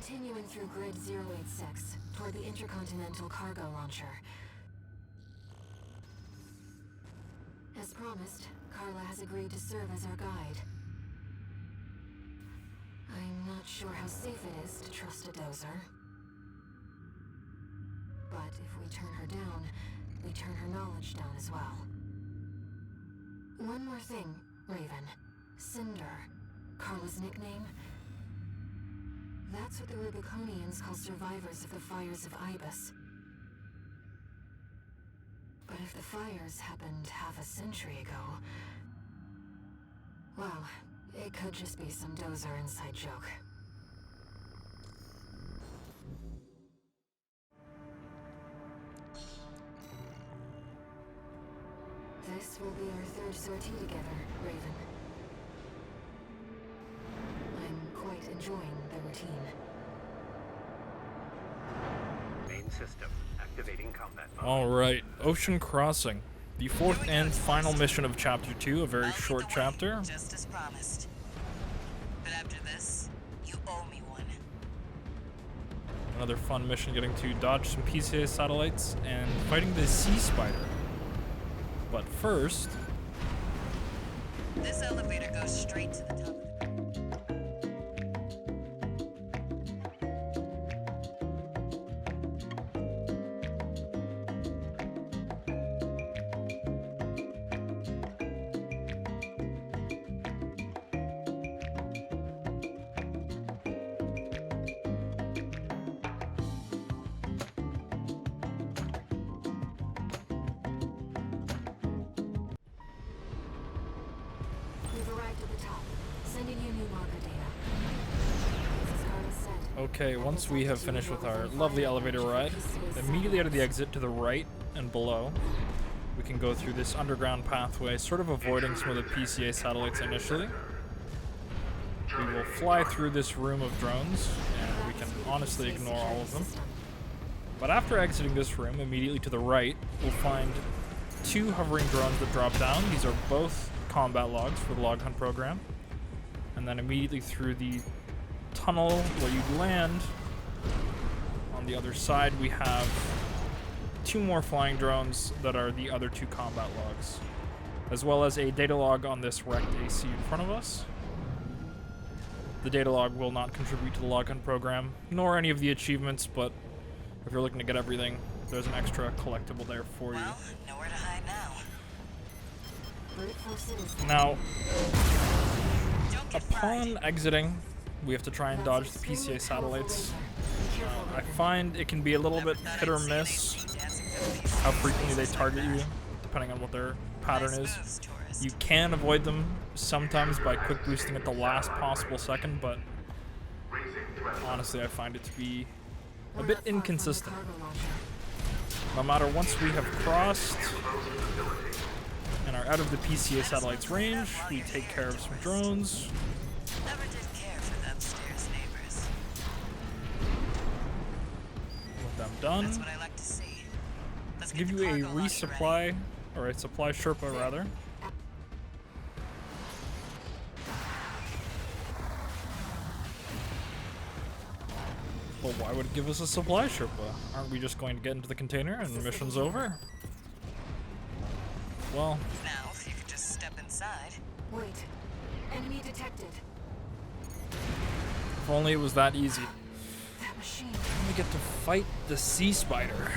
continuing through Grid 086 toward the Intercontinental Cargo Launcher. As promised, Carla has agreed to serve as our guide. I'm not sure how safe it is to trust a dozer. But if we turn her down, we turn her knowledge down as well. One more thing, Raven. Cinder, Carla's nickname. That's what the Rubiconians call survivors of the fires of Ibis. But if the fires happened half a century ago... well, it could just be some dozer inside joke. This will be our third sortie together, Raven. I'm quite enjoying the routine. Main system activating combat mode. Alright, Ocean Crossing. The fourth and final mission of Chapter 2, a very short chapter. Just as promised. But after this, you owe me one. Another fun mission, getting to dodge some PCA satellites and fighting the Sea Spider. But first... this elevator goes straight to the top of the... Okay, once we have finished with our lovely elevator ride, immediately out of the exit to the right and below, we can go through this underground pathway, sort of avoiding some of the PCA satellites initially. We will fly through this room of drones, and we can honestly ignore all of them. But after exiting this room, immediately to the right, we'll find two hovering drones that drop down. These are both combat logs for the log hunt program. And then immediately through the tunnel where you land, on the other side we have two more flying drones that are the other two combat logs, as well as a data log on this wrecked AC in front of us. The data log will not contribute to the log hunt program, nor any of the achievements, but if you're looking to get everything, there's an extra collectible there for you. Well, nowhere to hide now. Now, upon exiting, we have to try and dodge the PCA satellites. I find it can be a little bit hit or miss how frequently they target you, depending on what their pattern is. You can avoid them sometimes by quick boosting at the last possible second, but honestly I find it to be a bit inconsistent. No matter once we have crossed and are out of the PCA satellites range, we take care of some drones. Never did care for the upstairs neighbors. With them done, That's what I like to see. Let's give get you the a cargo lobby resupply, or a supply Sherpa rather. Well, why would it give us a supply Sherpa? Aren't we just going to get into the container and the mission's over? Well... now, if you could just step inside. Wait. Enemy detected. If only it was that easy. That machine. We get to fight the Sea Spider.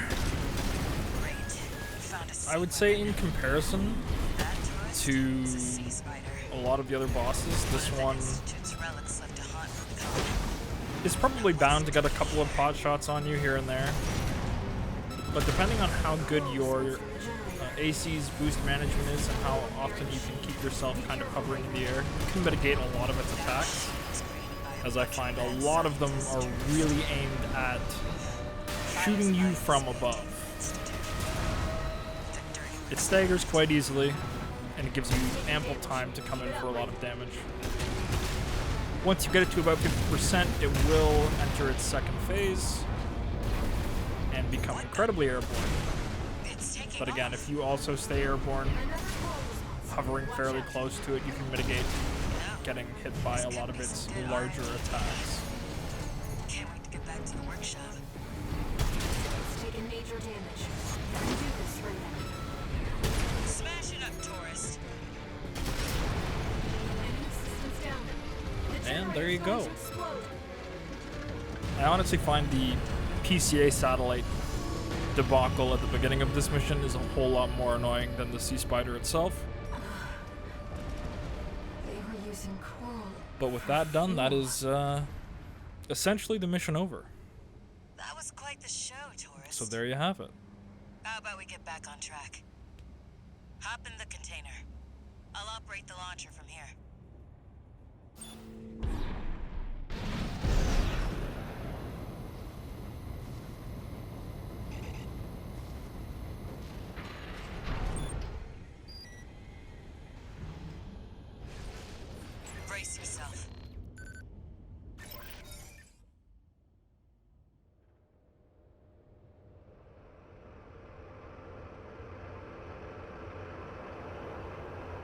Great. Found a I would say in comparison that to us to is a sea spider. a lot of the other bosses, this one Institute's relics left to haunt for the colony. is probably bound to get a couple of pot shots on you here and there. But depending on how good your AC's boost management is and how often you can keep yourself kind of hovering in the air, you can mitigate a lot of its attacks, as I find a lot of them are really aimed at shooting you from above. It staggers quite easily, and it gives you ample time to come in for a lot of damage. Once you get it to about 50%, it will enter its second phase and become incredibly airborne. But again, if you also stay airborne, hovering fairly close to it, you can mitigate getting hit by a lot of its larger attacks. Can't wait to get back to the workshop. It's taken major damage. You can do this, Raven. Smash it up, tourist. Enemy systems down. The And there you generator's go. going to explode. I honestly find the PCA satellite debacle at the beginning of this mission is a whole lot more annoying than the Sea Spider itself. They were using coral. But with that done, that is essentially the mission over. That was quite the show, tourist. So there you have it. How about we get back on track? Hop in the container. I'll operate the launcher from here. Brace yourself.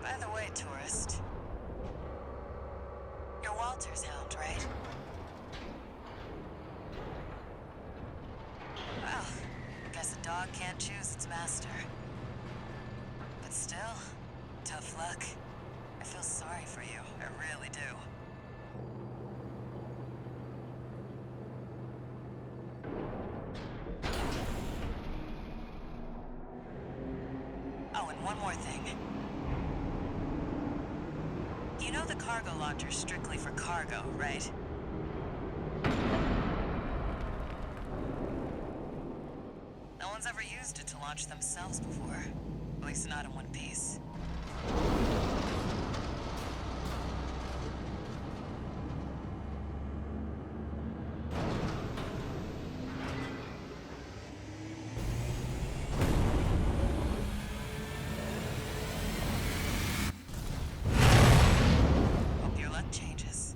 By the way, tourist, you're Walter's hound, right? Well, guess a dog can't choose its master. But still, tough luck. I feel sorry for you, I really do. Oh, and one more thing. You know the cargo launcher's strictly for cargo, right? No one's ever used it to launch themselves before. At least not in one piece. Hope your luck changes.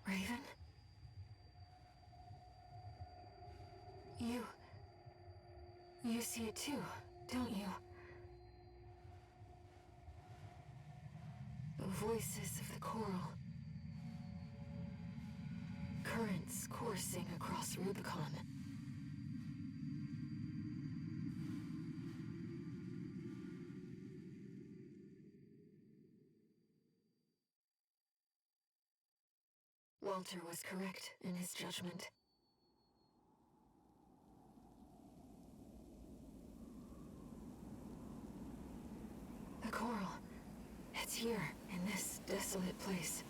Raven? You see it too, don't you? The voices of the coral. Currents coursing across Rubicon. Walter was correct in his judgment. The coral. It's here, in this desolate place.